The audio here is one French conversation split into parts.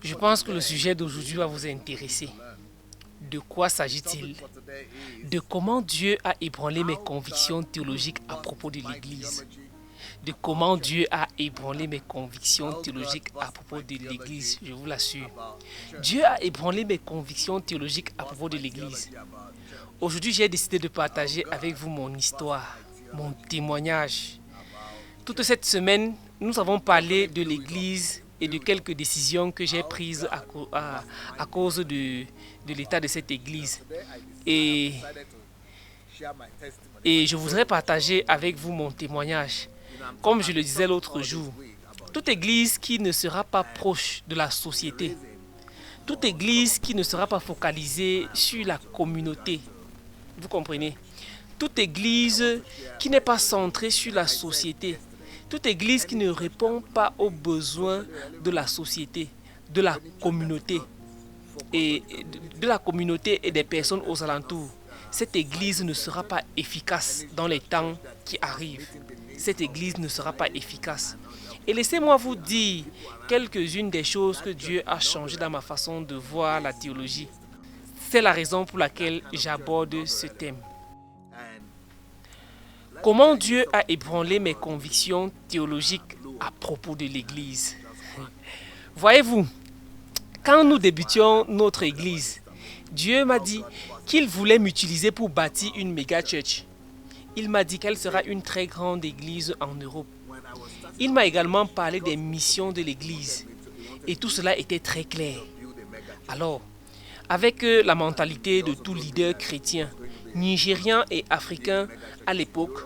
Je pense que le sujet d'aujourd'hui va vous intéresser. De quoi s'agit-il? De comment Dieu a ébranlé mes convictions théologiques à propos de l'Église. De comment Dieu a ébranlé mes convictions théologiques à propos de l'Église, je vous l'assure. Dieu a ébranlé mes convictions théologiques à propos de l'Église. Aujourd'hui, j'ai décidé de partager avec vous mon histoire, mon témoignage. Toute cette semaine, nous avons parlé de l'Église et de quelques décisions que j'ai prises à cause de l'état de cette Église. Et je voudrais partager avec vous mon témoignage. Comme je le disais l'autre jour, toute Église qui ne sera pas proche de la société, toute Église qui ne sera pas focalisée sur la communauté, vous comprenez? Toute Église qui n'est pas centrée sur la société, toute Église qui ne répond pas aux besoins de la société, de la communauté et des personnes aux alentours, cette Église ne sera pas efficace dans les temps qui arrivent. Cette Église ne sera pas efficace. Et laissez-moi vous dire quelques-unes des choses que Dieu a changées dans ma façon de voir la théologie. C'est la raison pour laquelle j'aborde ce thème. Comment Dieu a ébranlé mes convictions théologiques à propos de l'Église. Voyez-vous, quand nous débutions notre Église, Dieu m'a dit qu'il voulait m'utiliser pour bâtir une méga church. Il m'a dit qu'elle sera une très grande église en Europe. Il m'a également parlé des missions de l'église. Et tout cela était très clair. Alors, avec la mentalité de tout leader chrétien, nigérien et africain à l'époque,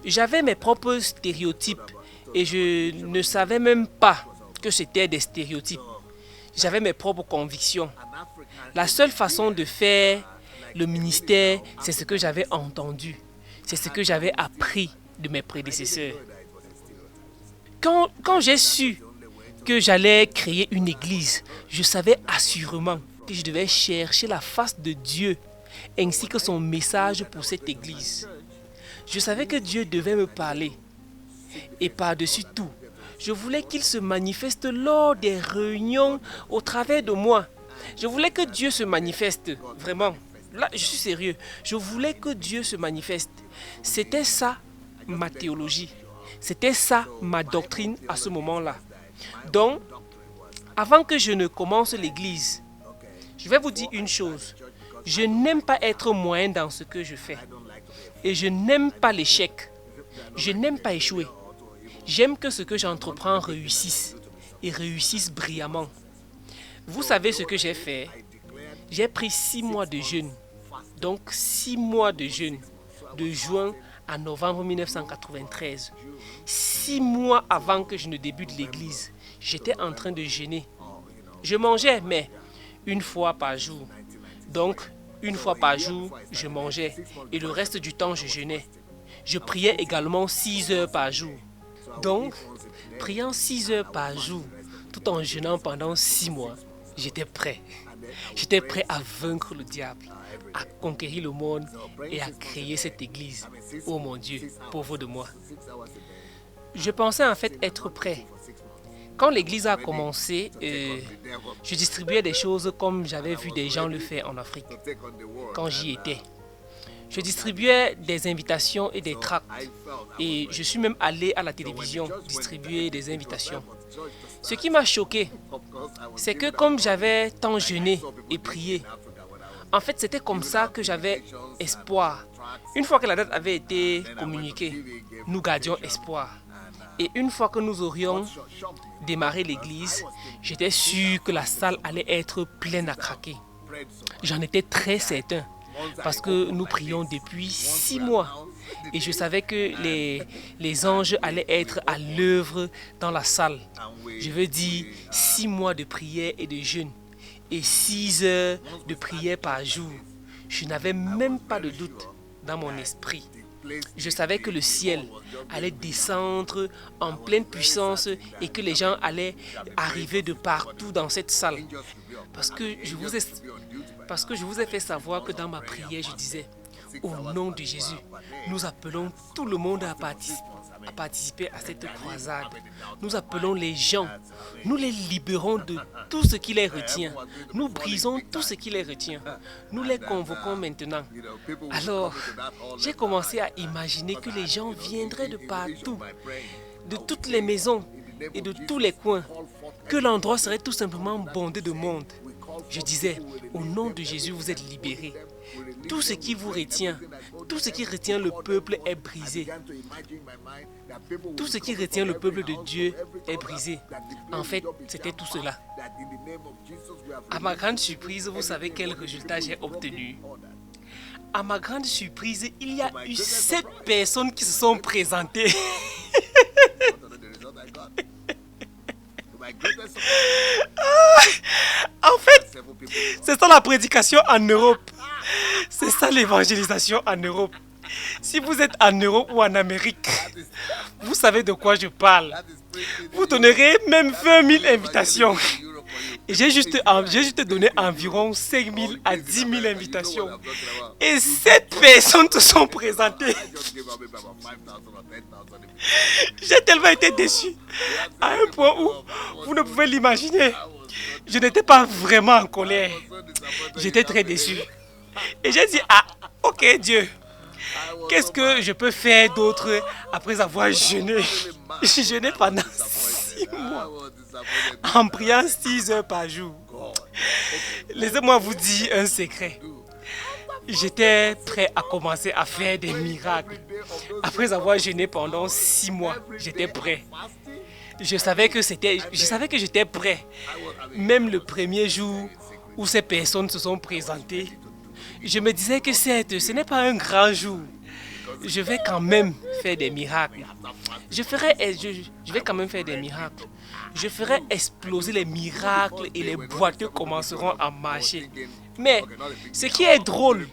j'avais mes propres stéréotypes et je ne savais même pas que c'était des stéréotypes. J'avais mes propres convictions. La seule façon de faire le ministère, c'est ce que j'avais entendu. C'est ce que j'avais appris de mes prédécesseurs. Quand j'ai su que j'allais créer une église, je savais assurément que je devais chercher la face de Dieu ainsi que son message pour cette église. Je savais que Dieu devait me parler. Et par-dessus tout, je voulais qu'il se manifeste lors des réunions au travers de moi. Je voulais que Dieu se manifeste, vraiment. Là, je suis sérieux. Je voulais que Dieu se manifeste. C'était ça ma théologie. C'était ça ma doctrine à ce moment-là. Donc, avant que je ne commence l'église, je vais vous dire une chose. Je n'aime pas être moyen dans ce que je fais. Et je n'aime pas l'échec. Je n'aime pas échouer. J'aime que ce que j'entreprends réussisse. Et réussisse brillamment. Vous savez ce que j'ai fait? J'ai pris 6 mois de jeûne. Donc 6 mois de jeûne. De juin à novembre 1993. 6 mois avant que je ne débute l'église. J'étais en train de jeûner. Je mangeais, mais une fois par jour. Donc, une fois par jour, je mangeais. Et le reste du temps, je jeûnais. Je priais également 6 heures par jour. Donc, priant 6 heures par jour, tout en jeûnant pendant 6 mois, j'étais prêt. J'étais prêt à vaincre le diable, à conquérir le monde et à créer cette église. Oh mon Dieu, pauvre de moi. Je pensais en fait être prêt. Quand l'église a commencé, je distribuais des choses comme j'avais vu des gens le faire en Afrique, quand j'y étais. Je distribuais des invitations et des tracts. Et je suis même allé à la télévision distribuer des invitations. Ce qui m'a choqué, c'est que comme j'avais tant jeûné et prié, en fait c'était comme ça que j'avais espoir. Une fois que la date avait été communiquée, nous gardions espoir. Et une fois que nous aurions démarré l'église, j'étais sûr que la salle allait être pleine à craquer. J'en étais très certain parce que nous prions depuis 6 mois. Et je savais que les anges allaient être à l'œuvre dans la salle. Je veux dire 6 mois de prière et de jeûne. Et 6 heures de prière par jour. Je n'avais même pas de doute dans mon esprit. Je savais que le ciel allait descendre en pleine puissance et que les gens allaient arriver de partout dans cette salle. Parce que je vous ai fait savoir que dans ma prière, je disais, au nom de Jésus, nous appelons tout le monde à participer. à participer à cette croisade. Nous appelons les gens, nous les libérons de tout ce qui les retient. Nous brisons tout ce qui les retient. Nous les convoquons maintenant. Alors, j'ai commencé à imaginer que les gens viendraient de partout, de toutes les maisons et de tous les coins, que l'endroit serait tout simplement bondé de monde. Je disais, au nom de Jésus, vous êtes libérés. Tout ce qui vous retient, tout ce qui retient le peuple est brisé. Tout ce qui retient le peuple de Dieu est brisé. En fait, c'était tout cela. À ma grande surprise, vous savez quel résultat j'ai obtenu? À ma grande surprise, il y a eu 7 personnes qui se sont présentées. En fait, c'est ça la prédication en Europe. C'est ça l'évangélisation en Europe. Si vous êtes en Europe ou en Amérique, vous savez de quoi je parle. Vous donnerez même 20 000 invitations. Et j'ai juste donné environ 5 000 à 10 000 invitations. Et 7 personnes se sont présentées. J'ai tellement été déçu, à un point où vous ne pouvez l'imaginer. Je n'étais pas vraiment en colère. J'étais très déçu. Et j'ai dit, ah, ok Dieu, qu'est-ce que je peux faire d'autre après avoir jeûné? J'ai jeûné pendant 6 mois, en priant 6 heures par jour. Laissez-moi vous dire un secret. J'étais prêt à commencer à faire des miracles. Après avoir jeûné pendant 6 mois, j'étais prêt. Je savais que j'étais prêt. Même le premier jour où ces personnes se sont présentées, je me disais que ce n'est pas un grand jour. Je vais quand même faire des miracles. Je vais quand même faire des miracles. Je ferai exploser les miracles et les boiteux commenceront à marcher. Mais ce qui est drôle,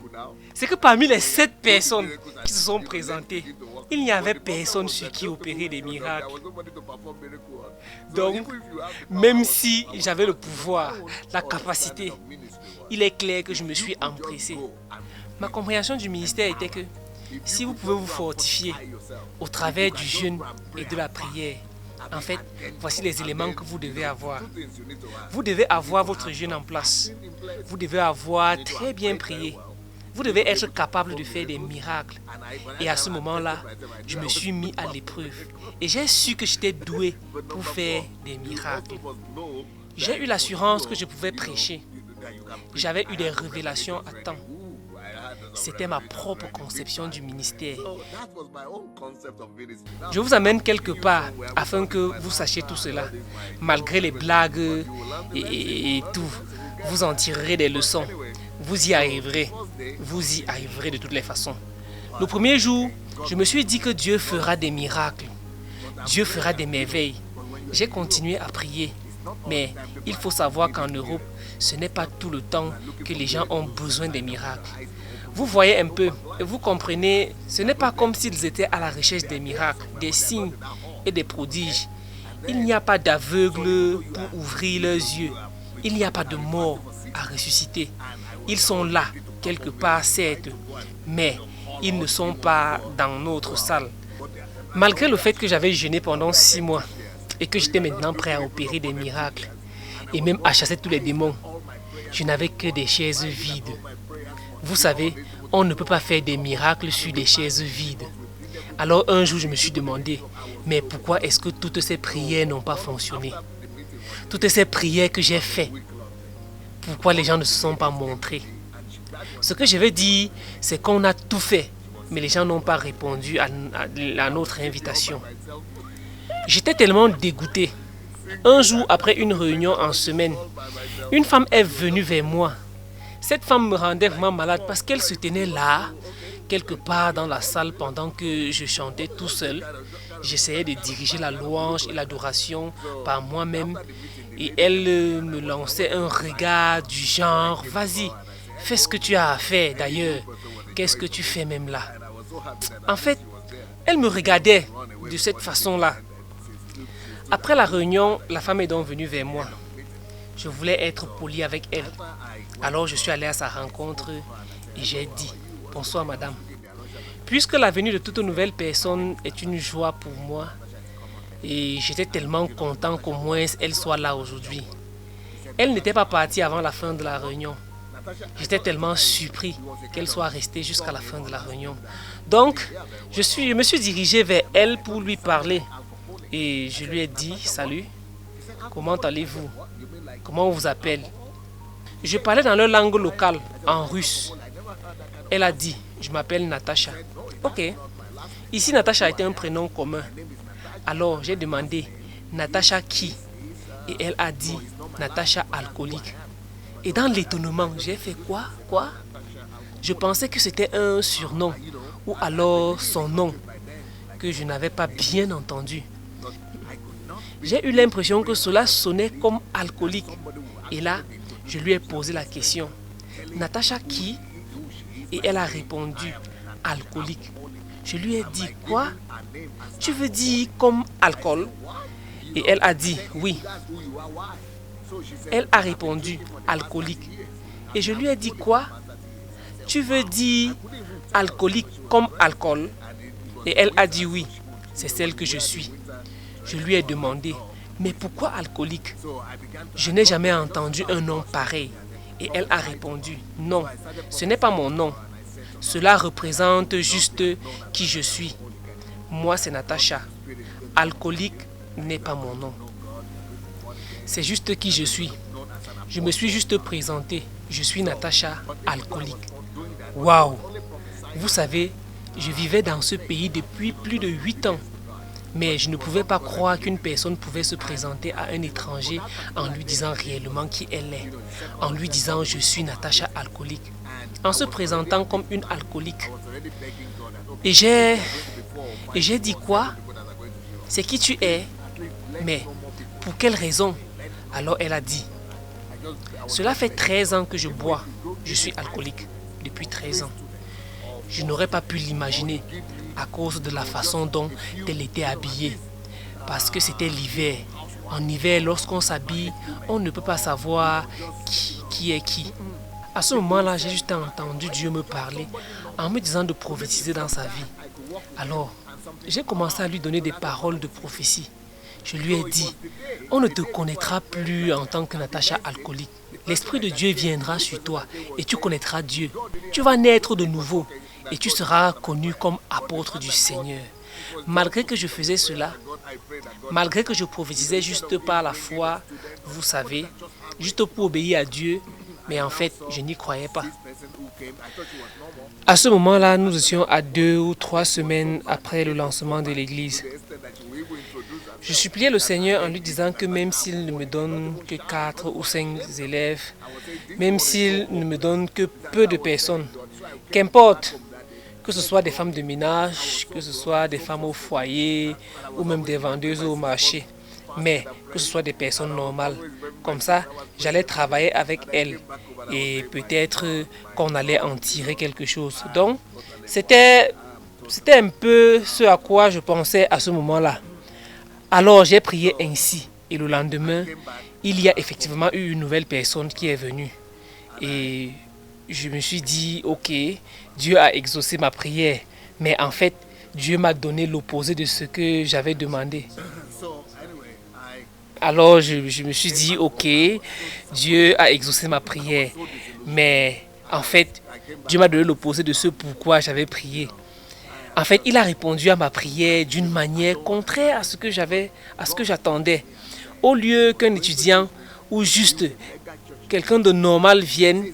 c'est que parmi les 7 personnes qui se sont présentées, il n'y avait personne sur qui opérer des miracles. Donc, même si j'avais le pouvoir, la capacité, il est clair que je me suis empressé. Ma compréhension du ministère était que si vous pouvez vous fortifier au travers du jeûne et de la prière, en fait, voici les éléments que vous devez avoir. Vous devez avoir votre jeûne en place. Vous devez avoir très bien prié. Vous devez être capable de faire des miracles. Et à ce moment-là, je me suis mis à l'épreuve. Et j'ai su que j'étais doué pour faire des miracles. J'ai eu l'assurance que je pouvais prêcher. J'avais eu des révélations à temps. C'était ma propre conception du ministère. Je vous amène quelque part afin que vous sachiez tout cela. Malgré les blagues et tout, vous en tirerez des leçons. Vous y arriverez. Vous y arriverez de toutes les façons. Le premier jour, je me suis dit que Dieu fera des miracles. Dieu fera des merveilles. J'ai continué à prier. Mais il faut savoir qu'en Europe, ce n'est pas tout le temps que les gens ont besoin des miracles. Vous voyez un peu, et vous comprenez, ce n'est pas comme s'ils étaient à la recherche des miracles, des signes et des prodiges. Il n'y a pas d'aveugles pour ouvrir leurs yeux. Il n'y a pas de morts à ressusciter. Ils sont là, quelque part certes, mais ils ne sont pas dans notre salle. Malgré le fait que j'avais jeûné pendant 6 mois et que j'étais maintenant prêt à opérer des miracles et même à chasser tous les démons, je n'avais que des chaises vides. Vous savez, on ne peut pas faire des miracles sur des chaises vides. Alors un jour, je me suis demandé, mais pourquoi est-ce que toutes ces prières n'ont pas fonctionné? Toutes ces prières que j'ai faites, pourquoi les gens ne se sont pas montrés? Ce que je veux dire, c'est qu'on a tout fait, mais les gens n'ont pas répondu à notre invitation. J'étais tellement dégoûté. Un jour, après une réunion en semaine, une femme est venue vers moi. Cette femme me rendait vraiment malade parce qu'elle se tenait là, quelque part dans la salle pendant que je chantais tout seul. J'essayais de diriger la louange et l'adoration par moi-même. Et elle me lançait un regard du genre, vas-y, fais ce que tu as à faire d'ailleurs. Qu'est-ce que tu fais même là? En fait, elle me regardait de cette façon-là. Après la réunion, la femme est donc venue vers moi. Je voulais être poli avec elle. Alors je suis allé à sa rencontre et j'ai dit, bonsoir madame. Puisque la venue de toute nouvelle personne est une joie pour moi, et j'étais tellement content qu'au moins elle soit là aujourd'hui. Elle n'était pas partie avant la fin de la réunion. J'étais tellement surpris qu'elle soit restée jusqu'à la fin de la réunion. Donc, je me suis dirigé vers elle pour lui parler. Et je lui ai dit, salut, comment allez-vous? Comment on vous appelle? Je parlais dans leur langue locale, en russe. Elle a dit, je m'appelle Natacha. Ok. Ici, Natacha était un prénom commun. Alors, j'ai demandé, Natacha qui? Et elle a dit, Natacha alcoolique. Et dans l'étonnement, j'ai fait quoi? Quoi? Je pensais que c'était un surnom ou alors son nom que je n'avais pas bien entendu. J'ai eu l'impression que cela sonnait comme alcoolique. Et là, je lui ai posé la question. Natacha qui? Et elle a répondu, alcoolique. Je lui ai dit, quoi? Tu veux dire comme alcool? Et elle a dit, oui. Elle a répondu, alcoolique. Et je lui ai dit, quoi? Tu veux dire alcoolique comme alcool? Et elle a dit, oui, c'est celle que je suis. Je lui ai demandé, mais pourquoi alcoolique? Je n'ai jamais entendu un nom pareil. Et elle a répondu, non, ce n'est pas mon nom. Cela représente juste qui je suis. Moi, c'est Natacha. Alcoolique n'est pas mon nom. C'est juste qui je suis. Je me suis juste présenté. Je suis Natacha, alcoolique. Waouh! Vous savez, je vivais dans ce pays depuis plus de 8 ans. Mais je ne pouvais pas croire qu'une personne pouvait se présenter à un étranger en lui disant réellement qui elle est. En lui disant je suis Natacha alcoolique. En se présentant comme une alcoolique. Et j'ai dit quoi? C'est qui tu es? Mais pour quelle raison? Alors elle a dit, cela fait 13 ans que je bois. Je suis alcoolique depuis 13 ans. Je n'aurais pas pu l'imaginer à cause de la façon dont elle était habillée. Parce que c'était l'hiver. En hiver, lorsqu'on s'habille, on ne peut pas savoir qui est qui. À ce moment-là, j'ai juste entendu Dieu me parler en me disant de prophétiser dans sa vie. Alors, j'ai commencé à lui donner des paroles de prophétie. Je lui ai dit, on ne te connaîtra plus en tant que Natacha alcoolique. L'Esprit de Dieu viendra sur toi et tu connaîtras Dieu. Tu vas naître de nouveau et tu seras connu comme apôtre du Seigneur. Malgré que je faisais cela, malgré que je prophétisais juste par la foi, vous savez, juste pour obéir à Dieu, mais en fait, je n'y croyais pas. À ce moment-là, nous étions à 2 ou 3 semaines après le lancement de l'église. Je suppliais le Seigneur en lui disant que même s'il ne me donne que 4 ou 5 élèves, même s'il ne me donne que peu de personnes, qu'importe, que ce soit des femmes de ménage, que ce soit des femmes au foyer ou même des vendeuses au marché, mais que ce soit des personnes normales. Comme ça, j'allais travailler avec elles et peut-être qu'on allait en tirer quelque chose. Donc, c'était un peu ce à quoi je pensais à ce moment-là. Alors, j'ai prié ainsi et le lendemain, il y a effectivement eu une nouvelle personne qui est venue. Et je me suis dit, ok, Dieu a exaucé ma prière, mais en fait, Dieu m'a donné l'opposé de ce que j'avais demandé. Alors, je me suis dit, ok, Dieu a exaucé ma prière, mais en fait, Dieu m'a donné l'opposé de ce pourquoi j'avais prié. En fait, il a répondu à ma prière d'une manière contraire à ce que j'attendais. Au lieu qu'un étudiant ou juste quelqu'un de normal vienne,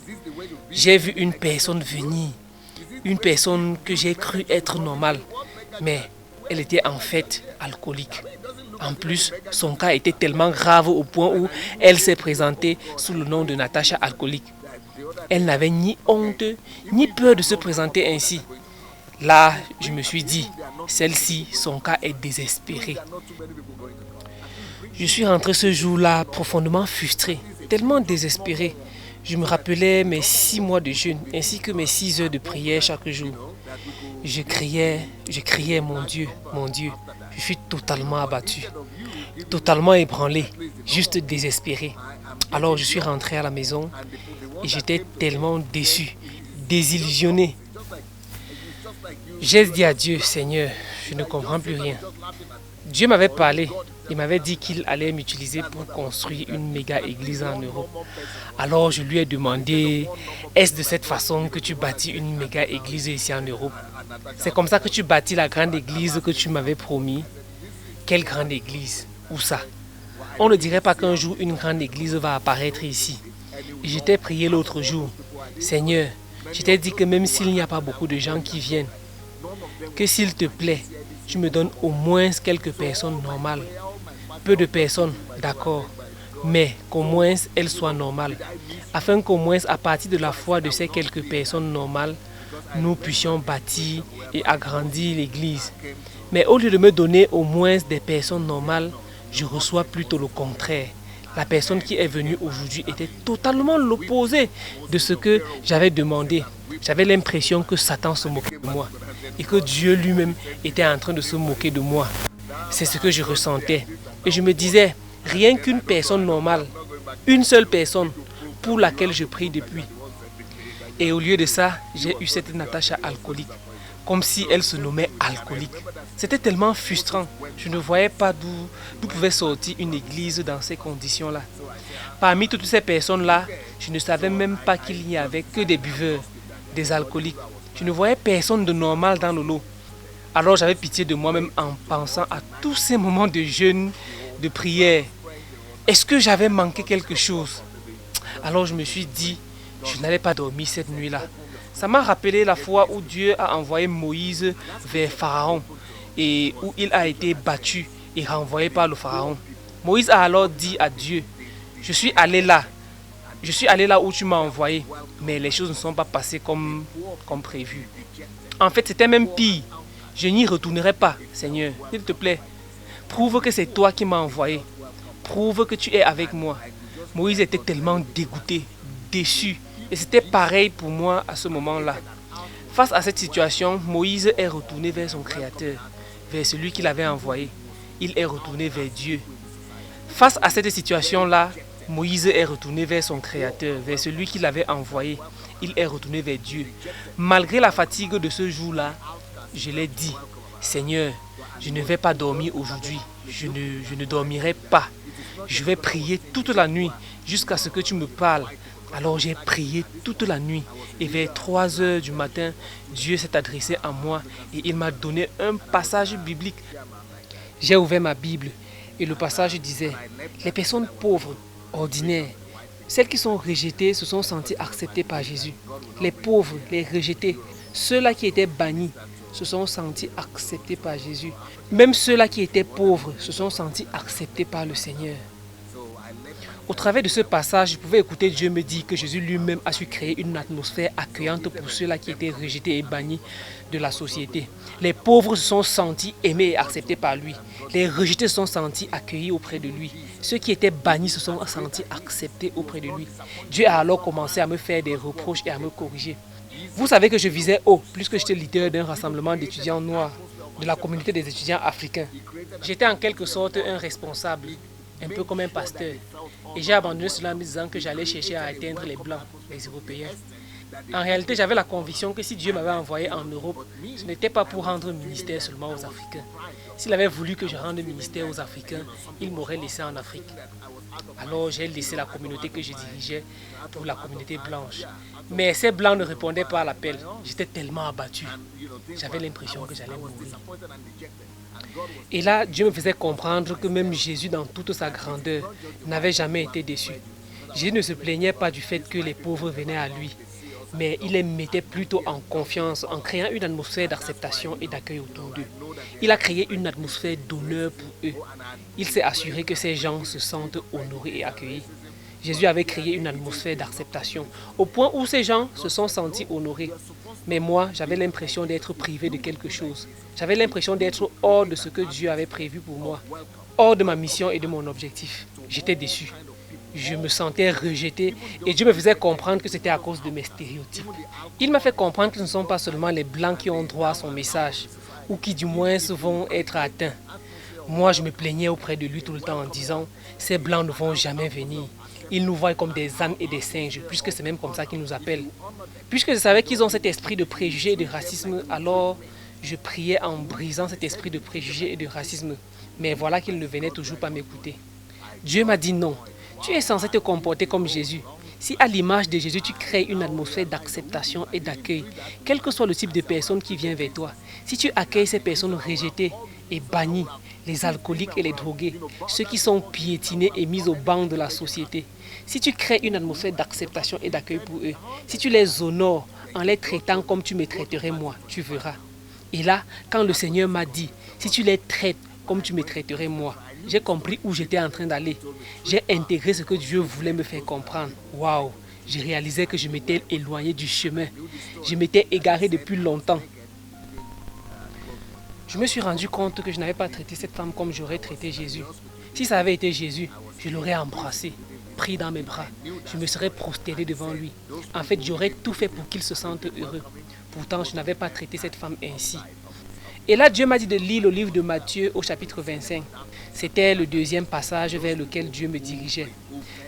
j'ai vu une personne venir. Une personne que j'ai cru être normale. Mais elle était en fait alcoolique. En plus, son cas était tellement grave au point où elle s'est présentée sous le nom de Natacha alcoolique. Elle n'avait ni honte, ni peur de se présenter ainsi. Là, je me suis dit, celle-ci, son cas est désespéré. Je suis rentré ce jour-là profondément frustré, tellement désespéré. Je me rappelais mes 6 mois de jeûne, ainsi que mes 6 heures de prière chaque jour. Je criais, mon Dieu, je suis totalement abattu, totalement ébranlé, juste désespéré. Alors je suis rentré à la maison et j'étais tellement déçu, désillusionné. J'ai dit à Dieu, Seigneur, je ne comprends plus rien. Dieu m'avait parlé, il m'avait dit qu'il allait m'utiliser pour construire une méga église en Europe. Alors je lui ai demandé, est-ce de cette façon que tu bâtis une méga église ici en Europe? C'est comme ça que tu bâtis la grande église que tu m'avais promis? Quelle grande église? Où ça? On ne dirait pas qu'un jour une grande église va apparaître ici. Et je t'ai prié l'autre jour, Seigneur, je t'ai dit que même s'il n'y a pas beaucoup de gens qui viennent, que s'il te plaît, tu me donnes au moins quelques personnes normales. Peu de personnes, d'accord, mais qu'au moins elles soient normales, afin qu'au moins à partir de la foi de ces quelques personnes normales, nous puissions bâtir et agrandir l'église. Mais au lieu de me donner au moins des personnes normales, je reçois plutôt le contraire. La personne qui est venue aujourd'hui était totalement l'opposé de ce que j'avais demandé. J'avais l'impression que Satan se moquait de moi et que Dieu lui-même était en train de se moquer de moi. C'est ce que je ressentais. Et je me disais, rien qu'une personne normale, une seule personne pour laquelle je prie depuis. Et au lieu de ça, j'ai eu cette Natacha alcoolique, comme si elle se nommait alcoolique. C'était tellement frustrant. Je ne voyais pas d'où pouvait sortir une église dans ces conditions-là. Parmi toutes ces personnes-là, je ne savais même pas qu'il n'y avait que des buveurs, des alcooliques. Je ne voyais personne de normal dans le lot. Alors j'avais pitié de moi-même en pensant à tous ces moments de jeûne, de prière. Est-ce que j'avais manqué quelque chose? Alors je me suis dit, je n'allais pas dormir cette nuit-là. Ça m'a rappelé la fois où Dieu a envoyé Moïse vers Pharaon et où il a été battu et renvoyé par le Pharaon. Moïse a alors dit à Dieu, je suis allé là où tu m'as envoyé, mais les choses ne sont pas passées comme prévu. En fait, c'était même pire. Je n'y retournerai pas, Seigneur. S'il te plaît, prouve que c'est toi qui m'as envoyé. Prouve que tu es avec moi. Moïse était tellement dégoûté, déçu. Et c'était pareil pour moi à ce moment-là. Face à cette situation, Moïse est retourné vers son Créateur, vers celui qui l'avait envoyé. Il est retourné vers Dieu. Face à cette situation-là, Moïse est retourné vers son Créateur, vers celui qui l'avait envoyé. Il est retourné vers Dieu. Malgré la fatigue de ce jour-là, je l'ai dit, Seigneur, je ne vais pas dormir aujourd'hui. Je ne dormirai pas. Je vais prier toute la nuit jusqu'à ce que tu me parles. Alors j'ai prié toute la nuit et vers 3 heures du matin, Dieu s'est adressé à moi et il m'a donné un passage biblique. J'ai ouvert ma Bible et le passage disait, les personnes pauvres, ordinaires, celles qui sont rejetées se sont senties acceptées par Jésus. Les pauvres, les rejetés, ceux-là qui étaient bannis se sont sentis acceptés par Jésus. Même ceux-là qui étaient pauvres se sont sentis acceptés par le Seigneur. Au travers de ce passage, je pouvais écouter Dieu me dire que Jésus lui-même a su créer une atmosphère accueillante pour ceux-là qui étaient rejetés et bannis de la société. Les pauvres se sont sentis aimés et acceptés par lui. Les rejetés se sont sentis accueillis auprès de lui. Ceux qui étaient bannis se sont sentis acceptés auprès de lui. Dieu a alors commencé à me faire des reproches et à me corriger. Vous savez que je visais haut, puisque j'étais leader d'un rassemblement d'étudiants noirs de la communauté des étudiants africains. J'étais en quelque sorte un responsable, un peu comme un pasteur. Et j'ai abandonné cela en me disant que j'allais chercher à atteindre les Blancs, les Européens. En réalité, j'avais la conviction que si Dieu m'avait envoyé en Europe, ce n'était pas pour rendre ministère seulement aux Africains. S'il avait voulu que je rende ministère aux Africains, il m'aurait laissé en Afrique. Alors j'ai laissé la communauté que je dirigeais pour la communauté blanche. Mais ces Blancs ne répondaient pas à l'appel. J'étais tellement abattu. J'avais l'impression que j'allais mourir. Et là, Dieu me faisait comprendre que même Jésus, dans toute sa grandeur, n'avait jamais été déçu. Jésus ne se plaignait pas du fait que les pauvres venaient à lui, mais il les mettait plutôt en confiance en créant une atmosphère d'acceptation et d'accueil autour d'eux. Il a créé une atmosphère d'honneur pour eux. Il s'est assuré que ces gens se sentent honorés et accueillis. Jésus avait créé une atmosphère d'acceptation, au point où ces gens se sont sentis honorés. Mais moi, j'avais l'impression d'être privé de quelque chose. J'avais l'impression d'être hors de ce que Dieu avait prévu pour moi, hors de ma mission et de mon objectif. J'étais déçu. Je me sentais rejeté et Dieu me faisait comprendre que c'était à cause de mes stéréotypes. Il m'a fait comprendre que ce ne sont pas seulement les Blancs qui ont droit à son message, ou qui du moins vont être atteints. Moi, je me plaignais auprès de lui tout le temps en disant, ces Blancs ne vont jamais venir. Ils nous voient comme des ânes et des singes, puisque c'est même comme ça qu'ils nous appellent. Puisque je savais qu'ils ont cet esprit de préjugé et de racisme, alors Je priais en brisant cet esprit de préjugés et de racisme. Mais voilà qu'il ne venait toujours pas m'écouter. Dieu m'a dit non. Tu es censé te comporter comme Jésus. Si à l'image de Jésus, tu crées une atmosphère d'acceptation et d'accueil, quel que soit le type de personne qui vient vers toi, si tu accueilles ces personnes rejetées et bannies, les alcooliques et les drogués, ceux qui sont piétinés et mis au banc de la société, si tu crées une atmosphère d'acceptation et d'accueil pour eux, si tu les honores en les traitant comme tu me traiterais moi, tu verras. Et là, quand le Seigneur m'a dit, si tu les traites comme tu me traiterais moi, j'ai compris où j'étais en train d'aller. J'ai intégré ce que Dieu voulait me faire comprendre. Waouh! J'ai réalisé que je m'étais éloigné du chemin. Je m'étais égaré depuis longtemps. Je me suis rendu compte que je n'avais pas traité cette femme comme j'aurais traité Jésus. Si ça avait été Jésus, je l'aurais embrassé, pris dans mes bras. Je me serais prosterné devant lui. En fait, j'aurais tout fait pour qu'il se sente heureux. Pourtant, je n'avais pas traité cette femme ainsi. Et là, Dieu m'a dit de lire le livre de Matthieu au chapitre 25. C'était le deuxième passage vers lequel Dieu me dirigeait.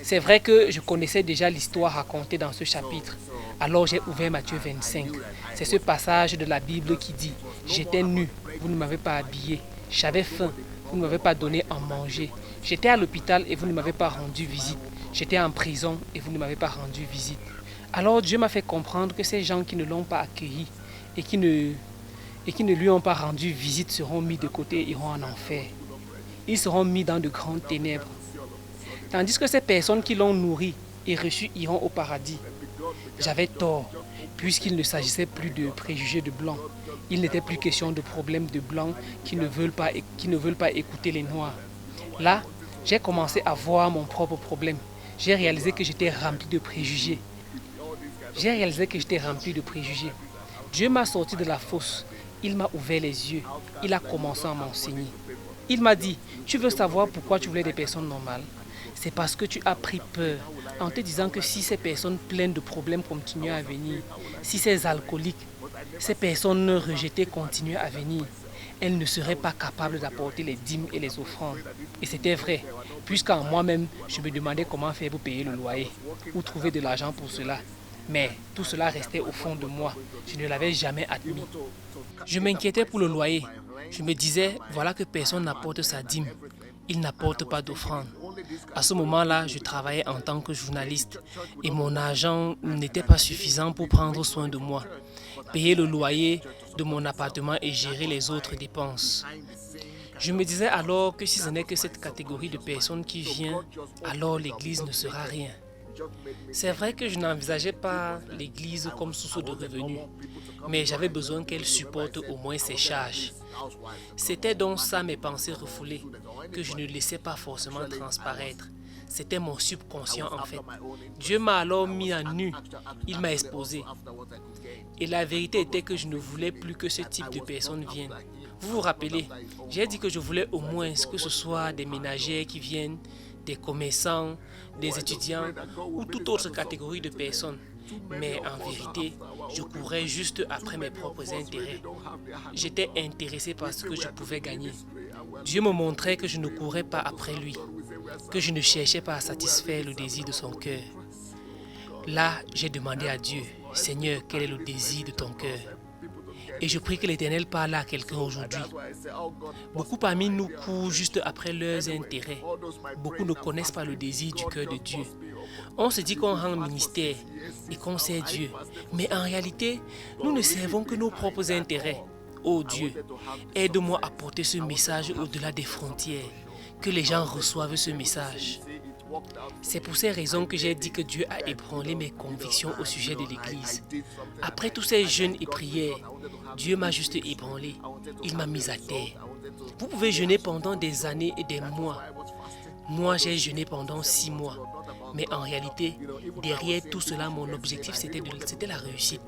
C'est vrai que je connaissais déjà l'histoire racontée dans ce chapitre. Alors j'ai ouvert Matthieu 25. C'est ce passage de la Bible qui dit « J'étais nu, vous ne m'avez pas habillé. J'avais faim, vous ne m'avez pas donné à manger. J'étais à l'hôpital et vous ne m'avez pas rendu visite. J'étais en prison et vous ne m'avez pas rendu visite. » Alors Dieu m'a fait comprendre que ces gens qui ne l'ont pas accueilli et qui ne lui ont pas rendu visite seront mis de côté et iront en enfer. Ils seront mis dans de grandes ténèbres. Tandis que ces personnes qui l'ont nourri et reçu iront au paradis. J'avais tort, puisqu'il ne s'agissait plus de préjugés de blancs. Il n'était plus question de problèmes de blancs qui ne veulent pas écouter les noirs. Là, j'ai commencé à voir mon propre problème. J'ai réalisé que j'étais rempli de préjugés. Dieu m'a sorti de la fosse. Il m'a ouvert les yeux. Il a commencé à m'enseigner. Il m'a dit, tu veux savoir pourquoi tu voulais des personnes normales? C'est parce que tu as pris peur en te disant que si ces personnes pleines de problèmes continuaient à venir, si ces alcooliques, ces personnes rejetées continuaient à venir, elles ne seraient pas capables d'apporter les dîmes et les offrandes. Et c'était vrai, puisqu'en moi-même, je me demandais comment faire pour payer le loyer, ou trouver de l'argent pour cela. Mais tout cela restait au fond de moi. Je ne l'avais jamais admis. Je m'inquiétais pour le loyer. Je me disais, voilà que personne n'apporte sa dîme. Il n'apporte pas d'offrande. À ce moment-là, je travaillais en tant que journaliste et mon argent n'était pas suffisant pour prendre soin de moi, payer le loyer de mon appartement et gérer les autres dépenses. Je me disais alors que si ce n'est que cette catégorie de personnes qui vient, alors l'église ne sera rien. C'est vrai que je n'envisageais pas l'église comme source de revenus, mais j'avais besoin qu'elle supporte au moins ses charges. C'était donc ça mes pensées refoulées, que je ne laissais pas forcément transparaître. C'était mon subconscient en fait. Dieu m'a alors mis à nu, il m'a exposé. Et la vérité était que je ne voulais plus que ce type de personnes viennent. Vous vous rappelez, j'ai dit que je voulais au moins que ce soit des ménagères qui viennent, des commerçants, des étudiants ou toute autre catégorie de personnes. Mais en vérité, je courais juste après mes propres intérêts. J'étais intéressé par ce que je pouvais gagner. Dieu me montrait que je ne courais pas après lui, que je ne cherchais pas à satisfaire le désir de son cœur. Là, j'ai demandé à Dieu, « Seigneur, quel est le désir de ton cœur ?» Et je prie que l'Éternel parle à quelqu'un aujourd'hui. Beaucoup parmi nous courent juste après leurs intérêts. Beaucoup ne connaissent pas le désir du cœur de Dieu. On se dit qu'on rend ministère et qu'on sert Dieu. Mais en réalité, nous ne servons que nos propres intérêts. Oh Dieu, aide-moi à porter ce message au-delà des frontières. Que les gens reçoivent ce message. C'est pour ces raisons que j'ai dit que Dieu a ébranlé mes convictions au sujet de l'Église. Après tous ces jeûnes et prières, Dieu m'a juste ébranlé. Il m'a mis à terre. Vous pouvez jeûner pendant des années et des mois. Moi, j'ai jeûné pendant 6 mois. Mais en réalité, derrière tout cela, mon objectif, c'était la réussite.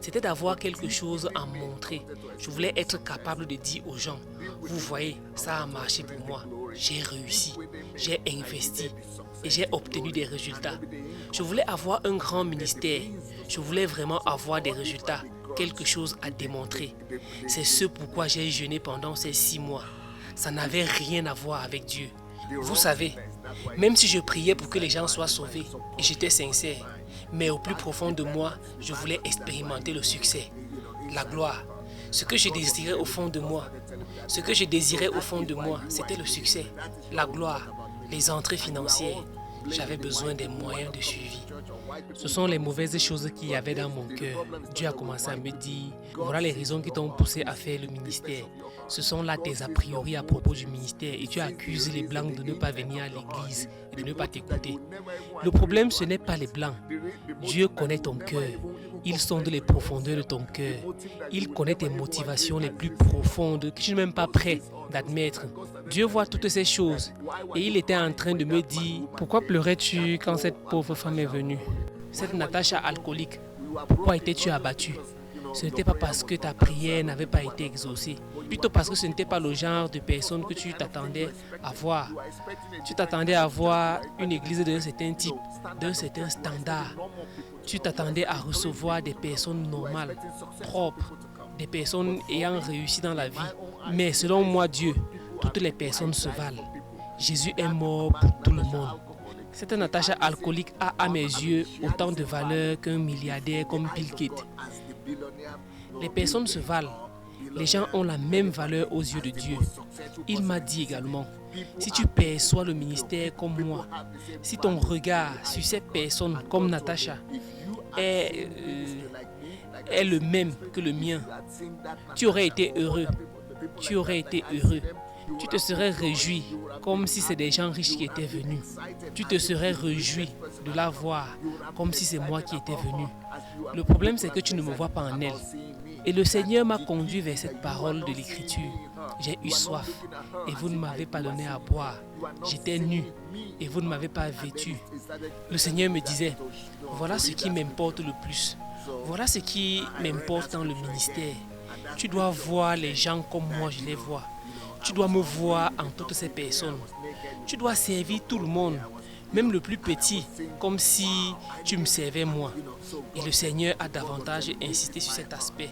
C'était d'avoir quelque chose à montrer. Je voulais être capable de dire aux gens, vous voyez, ça a marché pour moi. J'ai réussi, j'ai investi et j'ai obtenu des résultats. Je voulais avoir un grand ministère. Je voulais vraiment avoir des résultats, quelque chose à démontrer. C'est ce pourquoi j'ai jeûné pendant ces 6 mois. Ça n'avait rien à voir avec Dieu. Vous savez, même si je priais pour que les gens soient sauvés, et j'étais sincère, mais au plus profond de moi, je voulais expérimenter le succès, la gloire. Ce que je désirais au fond de moi, c'était le succès, la gloire, les entrées financières. J'avais besoin des moyens de suivi. Ce sont les mauvaises choses qu'il y avait dans mon cœur. Dieu a commencé à me dire, voilà les raisons qui t'ont poussé à faire le ministère. Ce sont là tes a priori à propos du ministère et tu accuses les blancs de ne pas venir à l'église et de ne pas t'écouter. Le problème, ce n'est pas les blancs. Dieu connaît ton cœur. Il sonde les profondeurs de ton cœur. Il connaît tes motivations les plus profondes que tu n'es même pas prêt d'admettre. Dieu voit toutes ces choses et il était en train de me dire, pourquoi pleurais-tu quand cette pauvre femme est venue? Cette Natacha alcoolique, pourquoi étais-tu abattu? Ce n'était pas parce que ta prière n'avait pas été exaucée, plutôt parce que ce n'était pas le genre de personne que tu t'attendais à voir. Tu t'attendais à voir une église d'un certain type, d'un certain standard. Tu t'attendais à recevoir des personnes normales, propres, des personnes ayant réussi dans la vie. Mais selon moi, Dieu, toutes les personnes se valent. Jésus est mort pour tout le monde. Cette Natacha alcoolique a à mes yeux autant de valeur qu'un milliardaire comme Bill Gates. Les personnes se valent. Les gens ont la même valeur aux yeux de Dieu. Il m'a dit également, si tu perçois le ministère comme moi, si ton regard sur ces personnes comme Natacha est le même que le mien, tu aurais été heureux. Tu aurais été heureux. Tu te serais réjoui comme si c'est des gens riches qui étaient venus. Tu te serais réjoui de la voir comme si c'est moi qui étais venu. Le problème, c'est que tu ne me vois pas en elle. Et le Seigneur m'a conduit vers cette parole de l'Écriture. J'ai eu soif et vous ne m'avez pas donné à boire. J'étais nu et vous ne m'avez pas vêtu. Le Seigneur me disait, voilà ce qui m'importe le plus. Voilà ce qui m'importe dans le ministère. Tu dois voir les gens comme moi je les vois. Tu dois me voir en toutes ces personnes. Tu dois servir tout le monde, même le plus petit, comme si tu me servais moi. Et le Seigneur a davantage insisté sur cet aspect.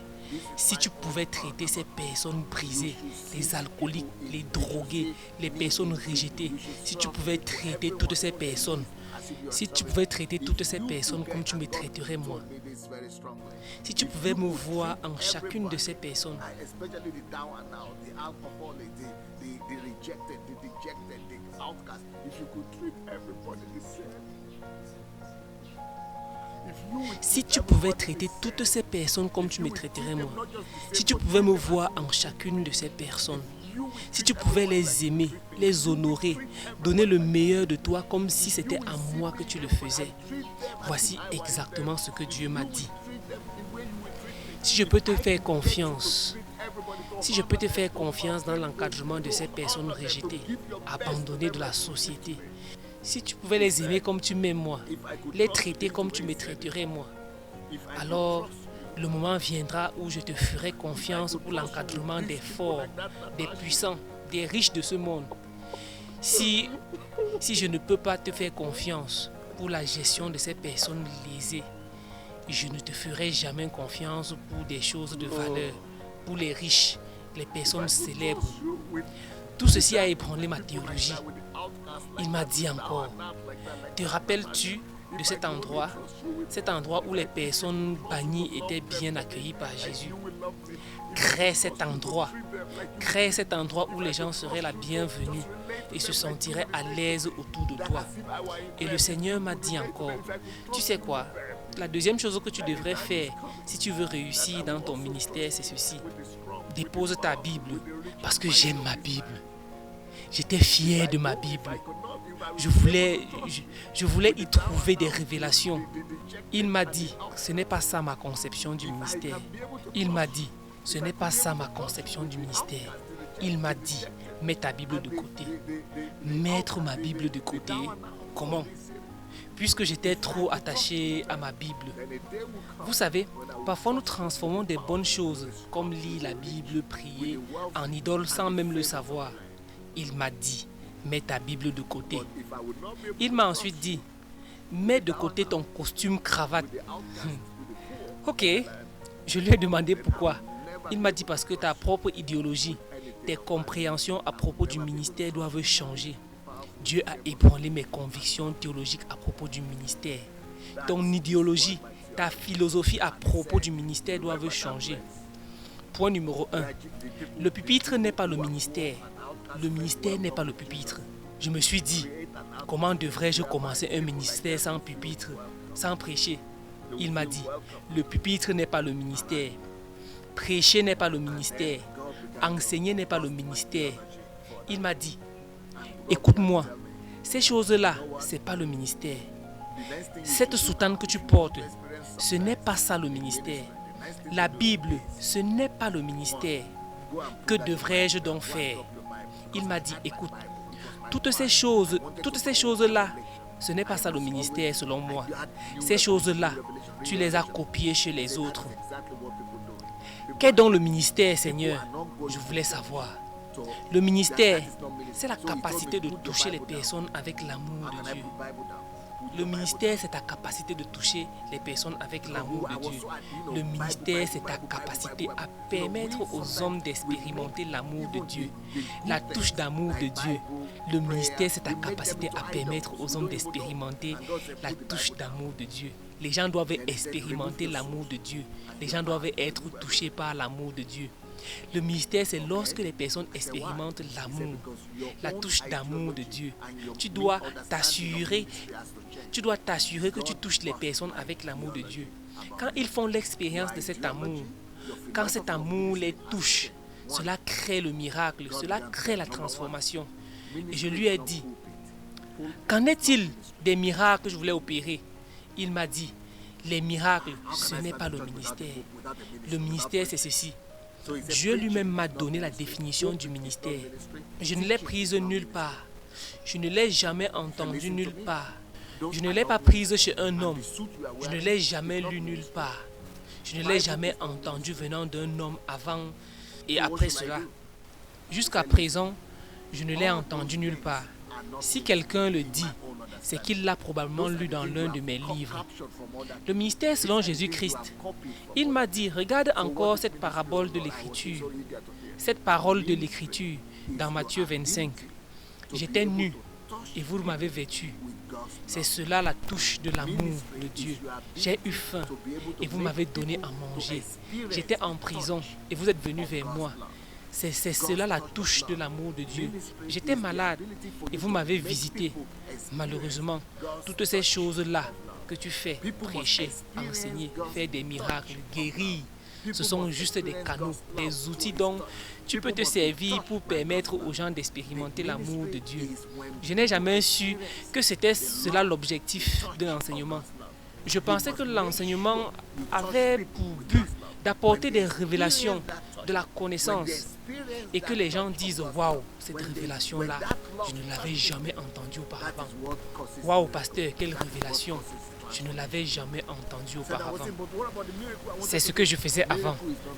Si tu pouvais traiter ces personnes brisées, les alcooliques, les drogués, les personnes rejetées, si tu pouvais traiter toutes ces personnes, comme tu me traiterais moi, si tu pouvais me voir en chacune de ces personnes, si tu pouvais traiter toutes ces personnes comme tu me traiterais moi, si tu pouvais me voir en chacune de ces personnes, si tu pouvais les aimer, les honorer, donner le meilleur de toi comme si c'était à moi que tu le faisais, voici exactement ce que Dieu m'a dit. Si je peux te faire confiance, dans l'encadrement de ces personnes rejetées, abandonnées de la société, si tu pouvais les aimer comme tu m'aimes moi, les traiter comme tu me traiterais moi, alors le moment viendra où je te ferai confiance pour l'encadrement des forts, des puissants, des riches de ce monde. Si je ne peux pas te faire confiance pour la gestion de ces personnes lésées, je ne te ferai jamais confiance pour des choses de valeur, pour les riches, les personnes célèbres. Tout ceci a ébranlé ma théologie. Il m'a dit encore, te rappelles-tu de cet endroit où les personnes bannies étaient bien accueillies par Jésus? Crée cet endroit où les gens seraient la bienvenue et se sentiraient à l'aise autour de toi. Et le Seigneur m'a dit encore, tu sais quoi? La deuxième chose que tu devrais faire si tu veux réussir dans ton ministère, c'est ceci. Dépose ta Bible, parce que j'aime ma Bible. J'étais fier de ma Bible. Je voulais y trouver des révélations. Il m'a dit, ce n'est pas ça ma conception du ministère. Il m'a dit, ce n'est pas ça ma conception du ministère. Il m'a dit, mets ta Bible de côté. Mettre ma Bible de côté, comment? Puisque j'étais trop attaché à ma Bible. Vous savez, parfois nous transformons des bonnes choses, comme lire la Bible, prier, en idole sans même le savoir. Il m'a dit, mets ta Bible de côté. Il m'a ensuite dit, mets de côté ton costume cravate. Ok, je lui ai demandé pourquoi. Il m'a dit parce que ta propre idéologie, tes compréhensions à propos du ministère doivent changer. Dieu a ébranlé mes convictions théologiques à propos du ministère. Ton idéologie, ta philosophie à propos du ministère doivent changer. Point numéro 1. Le pupitre n'est pas le ministère. Le ministère n'est pas le pupitre. Je me suis dit, comment devrais-je commencer un ministère sans pupitre, sans prêcher? Il m'a dit, le pupitre n'est pas le ministère. Prêcher n'est pas le ministère. Enseigner n'est pas le ministère. Il m'a dit, écoute-moi, ces choses-là, ce n'est pas le ministère. Cette soutane que tu portes, ce n'est pas ça le ministère. La Bible, ce n'est pas le ministère. Que devrais-je donc faire? Il m'a dit, écoute, toutes ces choses-là, ce n'est pas ça le ministère selon moi. Ces choses-là, tu les as copiées chez les autres. Qu'est donc le ministère, Seigneur? Je voulais savoir. Le ministère, c'est la capacité de toucher les personnes avec l'amour de Dieu. Le ministère, c'est ta capacité de toucher les personnes avec l'amour de Dieu. Le ministère, c'est ta capacité à permettre aux hommes d'expérimenter l'amour de Dieu. La touche d'amour de Dieu. Le ministère, c'est ta capacité à permettre aux hommes d'expérimenter la touche d'amour de Dieu. Les gens doivent expérimenter l'amour de Dieu. Les gens doivent être touchés par l'amour de Dieu. Le ministère, c'est lorsque les personnes expérimentent l'amour, la touche d'amour de Dieu. Tu dois t'assurer que tu touches les personnes avec l'amour de Dieu. Quand ils font l'expérience de cet amour, quand cet amour les touche, cela crée le miracle, cela crée la transformation. Et je lui ai dit, qu'en est-il des miracles que je voulais opérer? Il m'a dit, les miracles, ce n'est pas le ministère. Le ministère, c'est ceci. Dieu lui-même m'a donné la définition du ministère. Je ne l'ai prise nulle part. Je ne l'ai jamais entendue nulle part. Je ne l'ai pas prise chez un homme. Je ne l'ai jamais lue nulle part. Je ne l'ai jamais entendue venant d'un homme avant et après cela. Jusqu'à présent, je ne l'ai entendue nulle part. Si quelqu'un le dit, c'est qu'il l'a probablement lu dans l'un de mes livres. Le ministère selon Jésus-Christ. Il m'a dit, regarde encore cette parabole de l'Écriture. Cette parole de l'Écriture dans Matthieu 25. J'étais nu et vous m'avez vêtu. C'est cela la touche de l'amour de Dieu. J'ai eu faim et vous m'avez donné à manger. J'étais en prison et vous êtes venus vers moi. C'est cela la touche de l'amour de Dieu. J'étais malade et vous m'avez visité. Malheureusement, toutes ces choses-là que tu fais, prêcher, enseigner, faire des miracles, guérir, ce sont juste des canaux, des outils dont tu peux te servir pour permettre aux gens d'expérimenter l'amour de Dieu. Je n'ai jamais su que c'était cela l'objectif de l'enseignement. Je pensais que l'enseignement avait pour but d'apporter des révélations, de la connaissance, et que les gens disent « Waouh, cette révélation-là, je ne l'avais jamais entendue auparavant. Waouh, pasteur, quelle révélation! Je ne l'avais jamais entendue auparavant. » C'est ce que je faisais avant,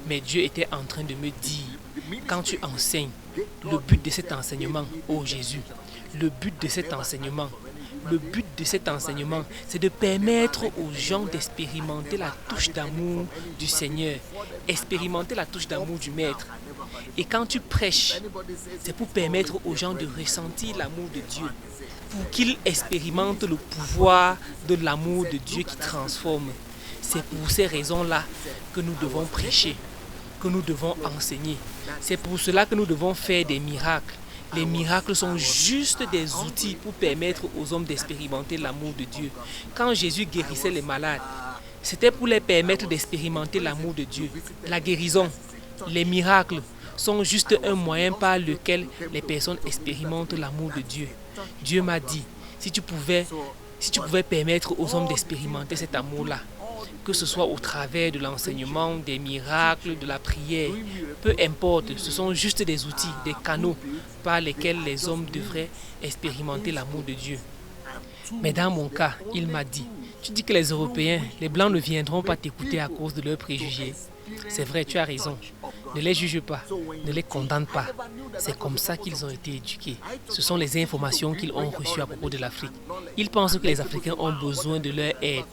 mais Dieu était en train de me dire « Quand tu enseignes, le but de cet enseignement, ô Jésus, le but de cet enseignement, c'est de permettre aux gens d'expérimenter la touche d'amour du Seigneur, expérimenter la touche d'amour du Maître. Et quand tu prêches, c'est pour permettre aux gens de ressentir l'amour de Dieu, pour qu'ils expérimentent le pouvoir de l'amour de Dieu qui transforme. C'est pour ces raisons-là que nous devons prêcher, que nous devons enseigner. C'est pour cela que nous devons faire des miracles. Les miracles sont juste des outils pour permettre aux hommes d'expérimenter l'amour de Dieu. Quand Jésus guérissait les malades, c'était pour les permettre d'expérimenter l'amour de Dieu. La guérison, les miracles sont juste un moyen par lequel les personnes expérimentent l'amour de Dieu. Dieu m'a dit, si tu pouvais permettre aux hommes d'expérimenter cet amour-là, que ce soit au travers de l'enseignement, des miracles, de la prière, peu importe, ce sont juste des outils, des canaux par lesquels les hommes devraient expérimenter l'amour de Dieu. Mais dans mon cas, il m'a dit, tu dis que les Européens, les Blancs ne viendront pas t'écouter à cause de leurs préjugés. C'est vrai, tu as raison. Ne les juge pas, ne les condamne pas. C'est comme ça qu'ils ont été éduqués. Ce sont les informations qu'ils ont reçues à propos de l'Afrique. Ils pensent que les Africains ont besoin de leur aide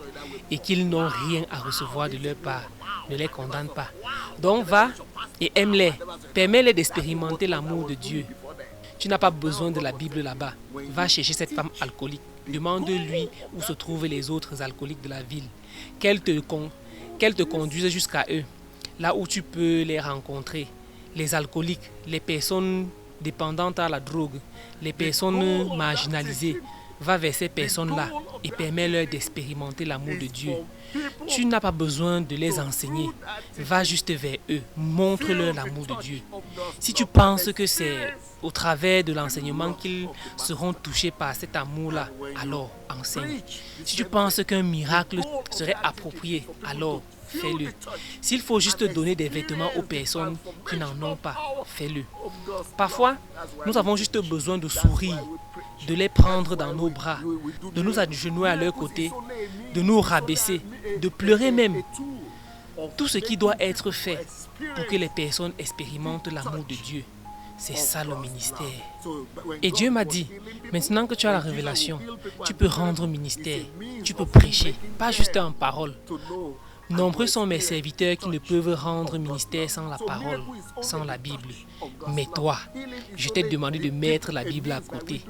et qu'ils n'ont rien à recevoir de leur part. Ne les condamne pas. Donc va et aime-les. Permets-les d'expérimenter l'amour de Dieu. Tu n'as pas besoin de la Bible là-bas. Va chercher cette femme alcoolique. Demande-lui où se trouvent les autres alcooliques de la ville. Qu'elle te conduise jusqu'à eux. là où tu peux les rencontrer. Les alcooliques, les personnes dépendantes à la drogue, les personnes marginalisées. Va vers ces personnes-là et permets-leur d'expérimenter l'amour de Dieu. Tu n'as pas besoin de les enseigner. Va juste vers eux. Montre-leur l'amour de Dieu. Si tu penses que c'est au travers de l'enseignement qu'ils seront touchés par cet amour-là, alors enseigne. Si tu penses qu'un miracle serait approprié, alors fais-le. S'il faut juste donner des vêtements aux personnes qui n'en ont pas, fais-le. Parfois, nous avons juste besoin de sourire, de les prendre dans nos bras, de nous agenouiller à leur côté, de nous rabaisser, de pleurer même. Tout ce qui doit être fait pour que les personnes expérimentent l'amour de Dieu. C'est ça le ministère. Et Dieu m'a dit, maintenant que tu as la révélation, tu peux rendre ministère, tu peux prêcher, pas juste en parole. Nombreux sont mes serviteurs qui ne peuvent rendre ministère sans la parole, sans la Bible. Mais toi, je t'ai demandé de mettre la Bible à côté.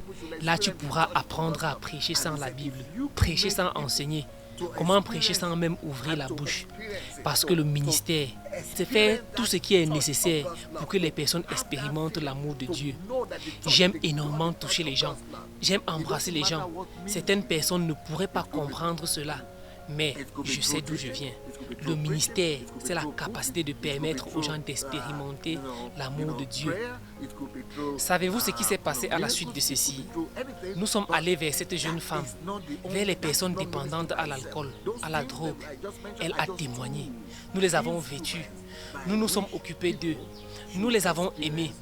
Là, tu pourras apprendre à prêcher sans la Bible, prêcher sans enseigner. Comment prêcher sans même ouvrir la bouche? Parce que le ministère, c'est faire tout ce qui est nécessaire pour que les personnes expérimentent l'amour de Dieu. J'aime énormément toucher les gens. J'aime embrasser les gens. Certaines personnes ne pourraient pas comprendre cela. Mais je sais d'où je viens. Le ministère, c'est la capacité de permettre aux gens d'expérimenter l'amour de Dieu. Savez-vous ce qui s'est passé à la suite de ceci? Nous sommes allés vers cette jeune femme, vers les personnes dépendantes à l'alcool, à la drogue. Elle a témoigné. Nous les avons vêtues. Nous nous sommes occupés d'eux. Nous les avons aimés.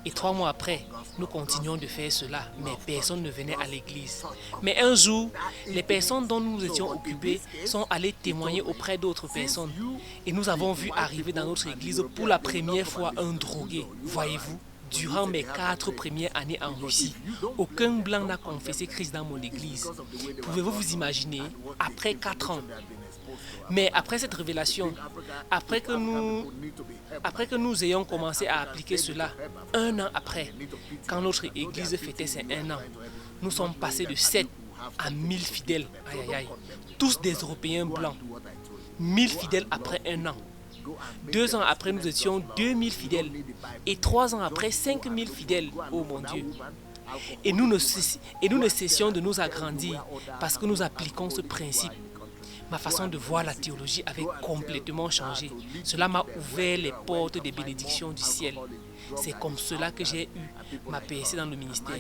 Et 3 mois après, nous continuons de faire cela, mais personne ne venait à l'église. Mais un jour, les personnes dont nous nous étions occupés sont allées témoigner auprès d'autres personnes. Et nous avons vu arriver dans notre église pour la première fois un drogué. Voyez-vous, durant mes 4 premières années en Russie, aucun blanc n'a confessé Christ dans mon église. Pouvez-vous vous imaginer, après 4 ans? Mais après cette révélation, après que nous ayons commencé à appliquer cela, 1 an après, quand notre église fêtait ses 1 an, nous sommes passés de 7 à 1000 fidèles. Aïe, aïe, aïe. Tous des Européens blancs. 1000 fidèles après 1 an. 2 ans après, nous étions 2000 fidèles. Et 3 ans après, 5000 fidèles. Oh mon Dieu. Et nous ne cessions de nous agrandir parce que nous appliquons ce principe. Ma façon de voir la théologie avait complètement changé. Cela m'a ouvert les portes des bénédictions du ciel. C'est comme cela que j'ai eu ma percée dans le ministère.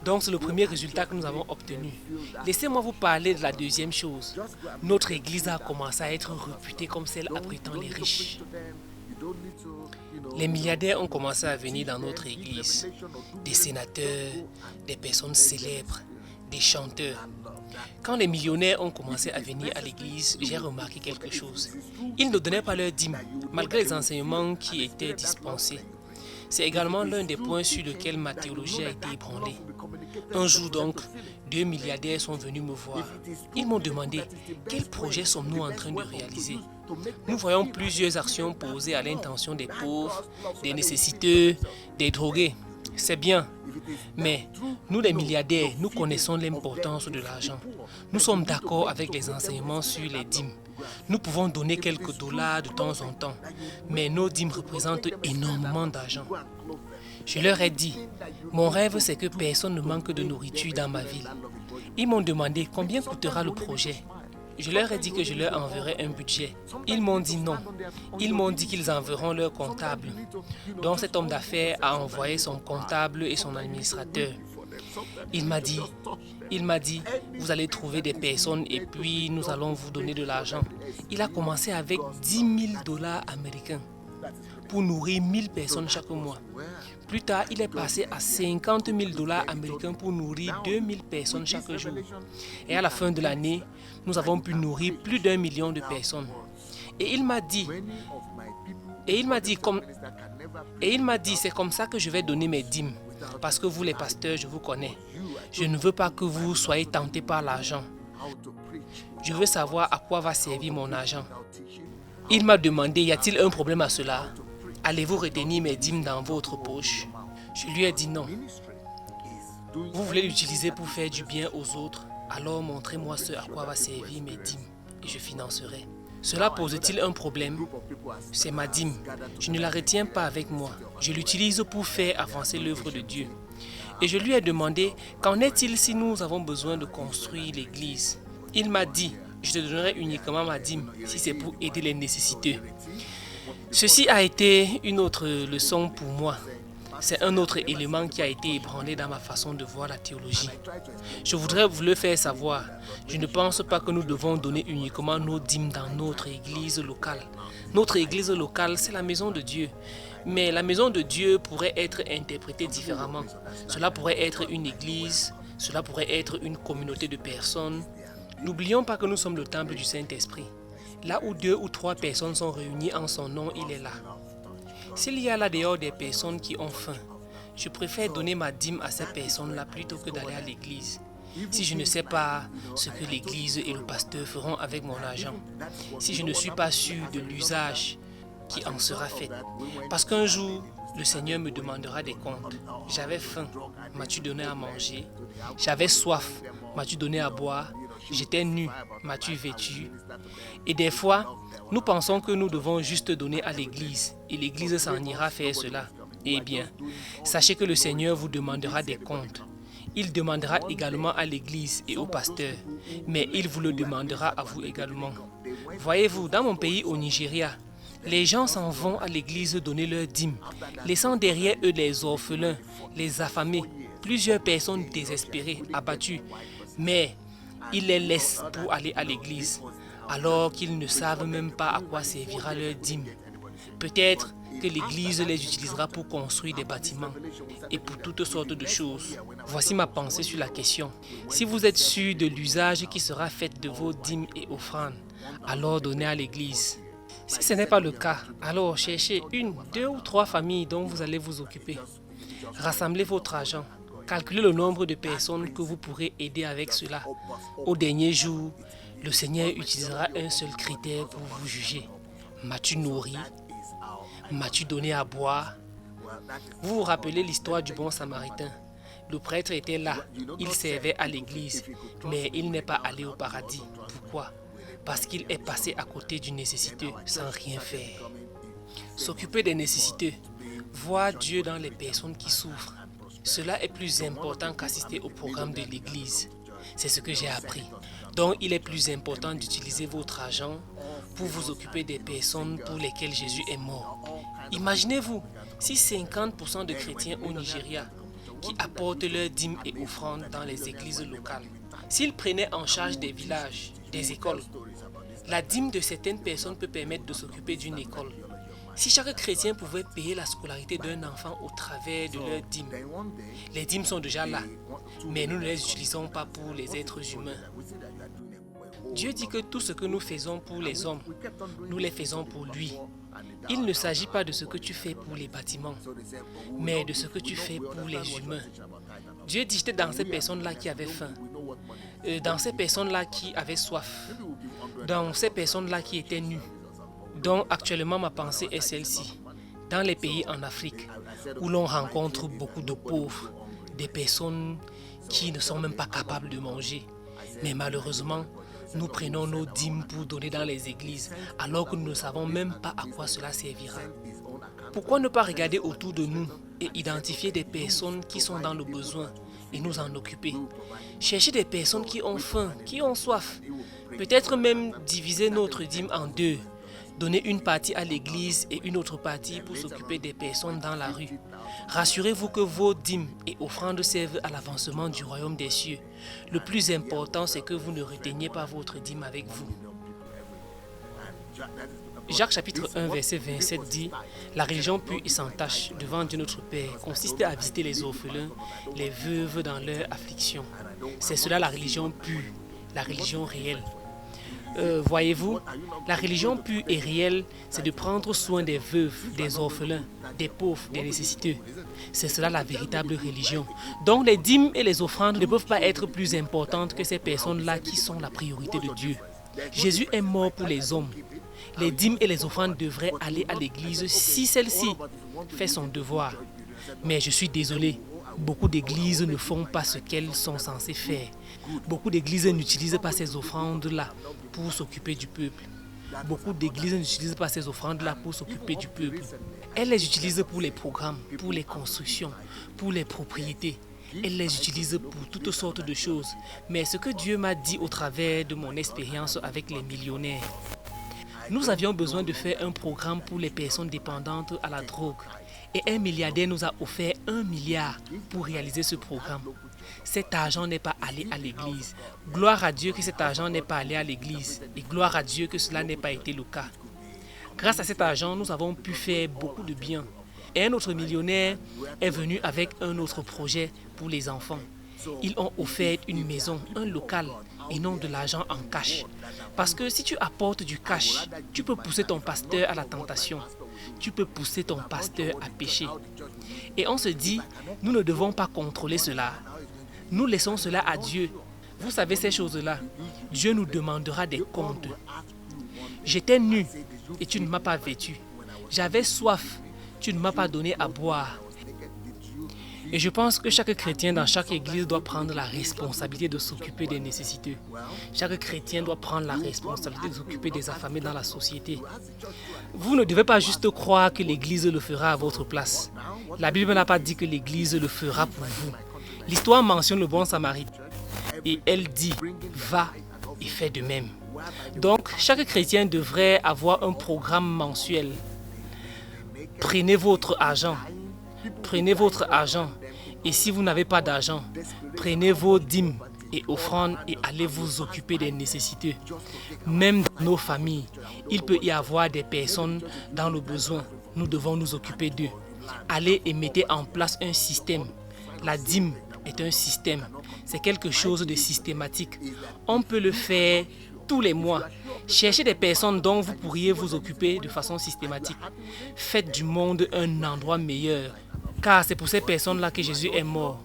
Donc c'est le premier résultat que nous avons obtenu. Laissez-moi vous parler de la deuxième chose. Notre église a commencé à être réputée comme celle abritant les riches. Les milliardaires ont commencé à venir dans notre église. Des sénateurs, des personnes célèbres, des chanteurs. Quand les millionnaires ont commencé à venir à l'église, j'ai remarqué quelque chose. Ils ne donnaient pas leur dîme, malgré les enseignements qui étaient dispensés. C'est également l'un des points sur lesquels ma théologie a été ébranlée. Un jour donc, 2 milliardaires sont venus me voir. Ils m'ont demandé quel projet sommes-nous en train de réaliser. Nous voyons plusieurs actions posées à l'intention des pauvres, des nécessiteux, des drogués. C'est bien. Mais nous les milliardaires, nous connaissons l'importance de l'argent. Nous sommes d'accord avec les enseignements sur les dîmes. Nous pouvons donner quelques dollars de temps en temps, mais nos dîmes représentent énormément d'argent. Je leur ai dit, mon rêve c'est que personne ne manque de nourriture dans ma ville. Ils m'ont demandé combien coûtera le projet. Je leur ai dit que je leur enverrai un budget. Ils m'ont dit non. Ils m'ont dit qu'ils enverront leur comptable. Donc cet homme d'affaires a envoyé son comptable et son administrateur. Il m'a dit, vous allez trouver des personnes et puis nous allons vous donner de l'argent. Il a commencé avec 10 000 dollars américains pour nourrir 1000 personnes chaque mois. Plus tard, il est passé à 50 000 dollars américains pour nourrir 2000 personnes chaque jour. Et à la fin de l'année, nous avons pu nourrir plus d'1 million de personnes. Et il m'a dit, c'est comme ça que je vais donner mes dîmes. Parce que vous les pasteurs, je vous connais. Je ne veux pas que vous soyez tentés par l'argent. Je veux savoir à quoi va servir mon argent. Il m'a demandé, y a-t-il un problème à cela? Allez-vous retenir mes dîmes dans votre poche? Je lui ai dit non. Vous voulez l'utiliser pour faire du bien aux autres? Alors montrez-moi ce à quoi va servir mes dîmes et je financerai. Cela pose-t-il un problème? C'est ma dîme. Je ne la retiens pas avec moi. Je l'utilise pour faire avancer l'œuvre de Dieu. Et je lui ai demandé, qu'en est-il si nous avons besoin de construire l'église? Il m'a dit, je te donnerai uniquement ma dîme si c'est pour aider les nécessiteux. Ceci a été une autre leçon pour moi. C'est un autre élément qui a été ébranlé dans ma façon de voir la théologie. Je voudrais vous le faire savoir. Je ne pense pas que nous devons donner uniquement nos dîmes dans notre église locale. Notre église locale, c'est la maison de Dieu. Mais la maison de Dieu pourrait être interprétée différemment. Cela pourrait être une église, cela pourrait être une communauté de personnes. N'oublions pas que nous sommes le temple du Saint-Esprit. Là où 2 ou 3 personnes sont réunies en son nom, il est là. S'il y a là dehors des personnes qui ont faim, je préfère donner ma dîme à ces personnes-là plutôt que d'aller à l'église. Si je ne sais pas ce que l'église et le pasteur feront avec mon argent, si je ne suis pas sûr de l'usage qui en sera fait. Parce qu'un jour, le Seigneur me demandera des comptes. J'avais faim, m'as-tu donné à manger? J'avais soif, m'as-tu donné à boire? J'étais nu, m'as-tu vêtu? Et des fois, nous pensons que nous devons juste donner à l'église et l'église s'en ira faire cela. Eh bien, sachez que le Seigneur vous demandera des comptes. Il demandera également à l'église et au pasteur, mais il vous le demandera à vous également. Voyez-vous, dans mon pays au Nigeria, les gens s'en vont à l'église donner leur dîme, laissant derrière eux les orphelins, les affamés, plusieurs personnes désespérées, abattues. Mais ils les laissent pour aller à l'église, alors qu'ils ne savent même pas à quoi servira leur dîme. Peut-être que l'église les utilisera pour construire des bâtiments et pour toutes sortes de choses. Voici ma pensée sur la question. Si vous êtes sûr de l'usage qui sera fait de vos dîmes et offrandes, alors donnez à l'église. Si ce n'est pas le cas, alors cherchez 1, 2 ou 3 familles dont vous allez vous occuper. Rassemblez votre argent. Calculez le nombre de personnes que vous pourrez aider avec cela. Au dernier jour, le Seigneur utilisera un seul critère pour vous juger. M'as-tu nourri? M'as-tu donné à boire? Vous vous rappelez l'histoire du bon Samaritain. Le prêtre était là, il servait à l'église, mais il n'est pas allé au paradis. Pourquoi? Parce qu'il est passé à côté du nécessiteux sans rien faire. S'occuper des nécessiteux, voir Dieu dans les personnes qui souffrent, cela est plus important qu'assister au programme de l'église. C'est ce que j'ai appris. Donc il est plus important d'utiliser votre argent pour vous occuper des personnes pour lesquelles Jésus est mort. Imaginez-vous si 50% de chrétiens au Nigeria qui apportent leurs dîmes et offrandes dans les églises locales, s'ils prenaient en charge des villages, des écoles, la dîme de certaines personnes peut permettre de s'occuper d'une école. Si chaque chrétien pouvait payer la scolarité d'un enfant au travers de leurs dîmes, les dîmes sont déjà là, mais nous ne les utilisons pas pour les êtres humains. Dieu dit que tout ce que nous faisons pour les hommes, nous les faisons pour lui. Il ne s'agit pas de ce que tu fais pour les bâtiments, mais de ce que tu fais pour les humains. Dieu dit, j'étais dans ces personnes-là qui avaient faim, dans ces personnes-là qui avaient soif, dans ces personnes-là qui étaient nues. Donc actuellement ma pensée est celle-ci. Dans les pays en Afrique où l'on rencontre beaucoup de pauvres, des personnes qui ne sont même pas capables de manger, mais malheureusement, nous prenons nos dîmes pour donner dans les églises alors que nous ne savons même pas à quoi cela servira. Pourquoi ne pas regarder autour de nous et identifier des personnes qui sont dans le besoin et nous en occuper? Chercher des personnes qui ont faim, qui ont soif. Peut-être même diviser notre dîme en 2. Donner une partie à l'église et une autre partie pour s'occuper des personnes dans la rue. Rassurez-vous que vos dîmes et offrandes servent à l'avancement du royaume des cieux. Le plus important, c'est que vous ne reteniez pas votre dîme avec vous. Jacques chapitre 1 verset 27 dit « La religion pure et sans tache devant Dieu notre Père consiste à visiter les orphelins, les veuves dans leur affliction. » C'est cela la religion pure, la religion réelle. Voyez-vous, la religion pure et réelle, c'est de prendre soin des veuves, des orphelins, des pauvres, des nécessiteux. C'est cela la véritable religion. Donc les dîmes et les offrandes ne peuvent pas être plus importantes que ces personnes-là qui sont la priorité de Dieu. Jésus est mort pour les hommes. Les dîmes et les offrandes devraient aller à l'église si celle-ci fait son devoir. Mais je suis désolé, beaucoup d'églises ne font pas ce qu'elles sont censées faire. Beaucoup d'églises n'utilisent pas ces offrandes-là pour s'occuper du peuple. Beaucoup d'églises n'utilisent pas ces offrandes-là pour s'occuper du peuple. Elles les utilisent pour les programmes, pour les constructions, pour les propriétés. Elles les utilisent pour toutes sortes de choses. Mais ce que Dieu m'a dit au travers de mon expérience avec les millionnaires, nous avions besoin de faire un programme pour les personnes dépendantes à la drogue. Et un milliardaire nous a offert 1 milliard pour réaliser ce programme. Cet argent n'est pas allé à l'église. Gloire à Dieu que cet argent n'est pas allé à l'église. Et gloire à Dieu que cela n'ait pas été le cas. Grâce à cet argent, nous avons pu faire beaucoup de bien. Et un autre millionnaire est venu avec un autre projet pour les enfants. Ils ont offert une maison, un local et non de l'argent en cash. Parce que si tu apportes du cash, tu peux pousser ton pasteur à la tentation. Tu peux pousser ton pasteur à pécher. Et on se dit, nous ne devons pas contrôler cela. Nous laissons cela à Dieu. Vous savez ces choses-là. Dieu nous demandera des comptes. J'étais nu et tu ne m'as pas vêtu. J'avais soif, tu ne m'as pas donné à boire. Et je pense que chaque chrétien dans chaque église doit prendre la responsabilité de s'occuper des nécessités. Chaque chrétien doit prendre la responsabilité de s'occuper des affamés dans la société. Vous ne devez pas juste croire que l'église le fera à votre place. La Bible n'a pas dit que l'église le fera pour vous. L'histoire mentionne le bon Samaritain et elle dit « va et fais de même ». Donc, chaque chrétien devrait avoir un programme mensuel. Prenez votre argent. Prenez votre argent. Et si vous n'avez pas d'argent, prenez vos dîmes et offrandes et allez vous occuper des nécessités. Même dans nos familles, il peut y avoir des personnes dans le besoin. Nous devons nous occuper d'eux. Allez et mettez en place un système. La dîme est un système. C'est quelque chose de systématique. On peut le faire tous les mois. Cherchez des personnes dont vous pourriez vous occuper de façon systématique. Faites du monde un endroit meilleur. Car c'est pour ces personnes-là que Jésus est mort.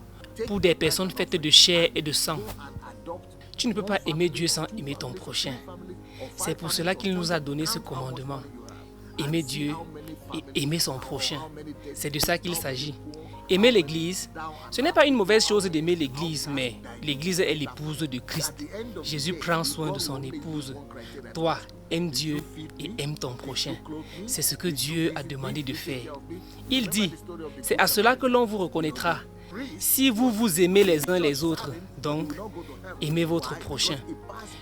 Pour des personnes faites de chair et de sang. Tu ne peux pas aimer Dieu sans aimer ton prochain. C'est pour cela qu'il nous a donné ce commandement. Aimer Dieu et aimer son prochain. C'est de ça qu'il s'agit. Aimer l'Église, ce n'est pas une mauvaise chose d'aimer l'Église, mais l'Église est l'épouse de Christ. Jésus prend soin de son épouse. Toi, aime Dieu et aime ton prochain. C'est ce que Dieu a demandé de faire. Il dit, c'est à cela que l'on vous reconnaîtra. Si vous vous aimez les uns les autres, donc, aimez votre prochain.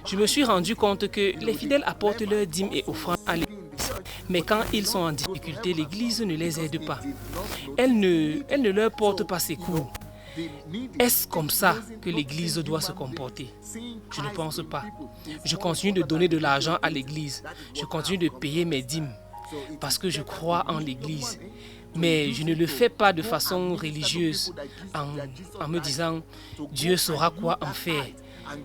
Je me suis rendu compte que les fidèles apportent leurs dîmes et offrandes à l'Église. Mais quand ils sont en difficulté, l'Église ne les aide pas. Elle ne leur porte pas secours. Est-ce comme ça que l'Église doit se comporter? Je ne pense pas. Je continue de donner de l'argent à l'Église. Je continue de payer mes dîmes parce que je crois en l'Église. Mais je ne le fais pas de façon religieuse en me disant « Dieu saura quoi en faire ».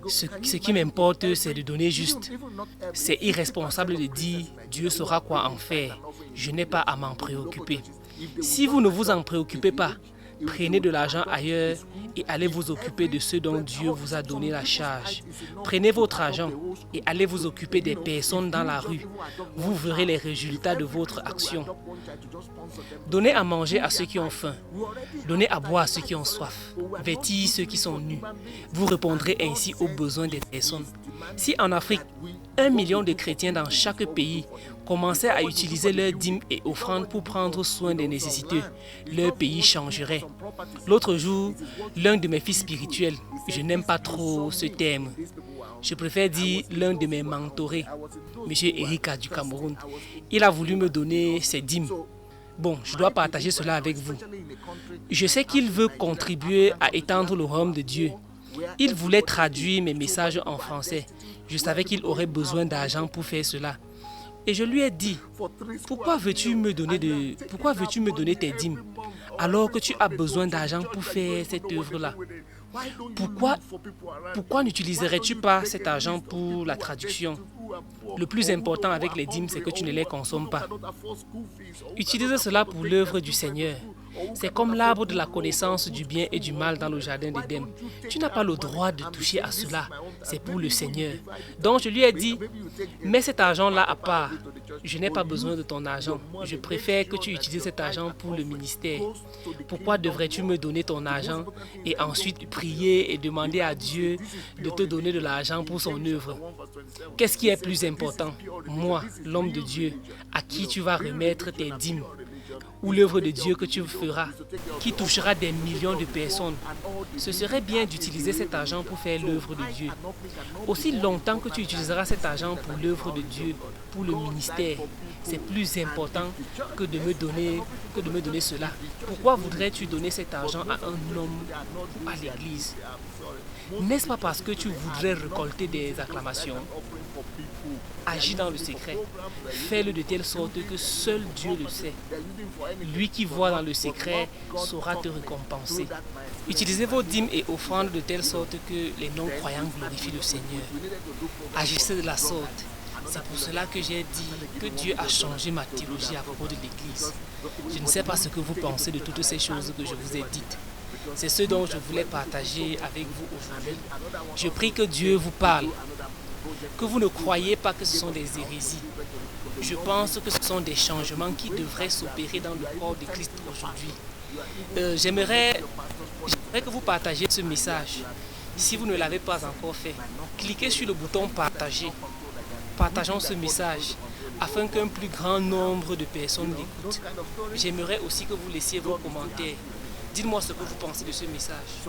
Ce qui m'importe, c'est de donner juste. C'est irresponsable de dire « Dieu saura quoi en faire ». Je n'ai pas à m'en préoccuper. Si vous ne vous en préoccupez pas, prenez de l'argent ailleurs et allez vous occuper de ceux dont Dieu vous a donné la charge. Prenez votre argent et allez vous occuper des personnes dans la rue. Vous verrez les résultats de votre action. Donnez à manger à ceux qui ont faim. Donnez à boire à ceux qui ont soif. Vêtez ceux qui sont nus. Vous répondrez ainsi aux besoins des personnes. Si en Afrique, 1 million de chrétiens dans chaque pays commençaient à utiliser leurs dîmes et offrandes pour prendre soin des nécessités, leur pays changerait. L'autre jour, l'un de mes fils spirituels, je n'aime pas trop ce terme, je préfère dire l'un de mes mentorés, M. Erika du Cameroun, il a voulu me donner ses dîmes. Bon, je dois partager cela avec vous. Je sais qu'il veut contribuer à étendre le royaume de Dieu. Il voulait traduire mes messages en français. Je savais qu'il aurait besoin d'argent pour faire cela. Et je lui ai dit, pourquoi veux-tu me donner tes dîmes alors que tu as besoin d'argent pour faire cette œuvre-là? Pourquoi n'utiliserais-tu pas cet argent pour la traduction? Le plus important avec les dîmes, c'est que tu ne les consommes pas. Utilise cela pour l'œuvre du Seigneur. C'est comme l'arbre de la connaissance du bien et du mal dans le jardin d'Éden. Tu n'as pas le droit de toucher à cela. C'est pour le Seigneur. Donc je lui ai dit, mets cet argent-là à part. Je n'ai pas besoin de ton argent. Je préfère que tu utilises cet argent pour le ministère. Pourquoi devrais-tu me donner ton argent et ensuite prier et demander à Dieu de te donner de l'argent pour son œuvre? Qu'est-ce qui est plus important? Moi, l'homme de Dieu, à qui tu vas remettre tes dîmes, ou l'œuvre de Dieu que tu feras, qui touchera des millions de personnes. Ce serait bien d'utiliser cet argent pour faire l'œuvre de Dieu. Aussi longtemps que tu utiliseras cet argent pour l'œuvre de Dieu, pour le ministère, c'est plus important que de me donner cela. Pourquoi voudrais-tu donner cet argent à un homme ou à l'église? N'est-ce pas parce que tu voudrais récolter des acclamations? Agis dans le secret. Fais-le de telle sorte que seul Dieu le sait. Lui qui voit dans le secret saura te récompenser. Utilisez vos dîmes et offrandes de telle sorte que les non-croyants glorifient le Seigneur. Agissez de la sorte. C'est pour cela que j'ai dit que Dieu a changé ma théologie à propos de l'Église. Je ne sais pas ce que vous pensez de toutes ces choses que je vous ai dites. C'est ce dont je voulais partager avec vous aujourd'hui. Je prie que Dieu vous parle, que vous ne croyez pas que ce sont des hérésies. Je pense que ce sont des changements qui devraient s'opérer dans le corps de Christ aujourd'hui. J'aimerais que vous partagiez ce message. Si vous ne l'avez pas encore fait, cliquez sur le bouton partager. Partageons ce message afin qu'un plus grand nombre de personnes l'écoutent. J'aimerais aussi que vous laissiez vos commentaires. Dites-moi ce que vous pensez de ce message.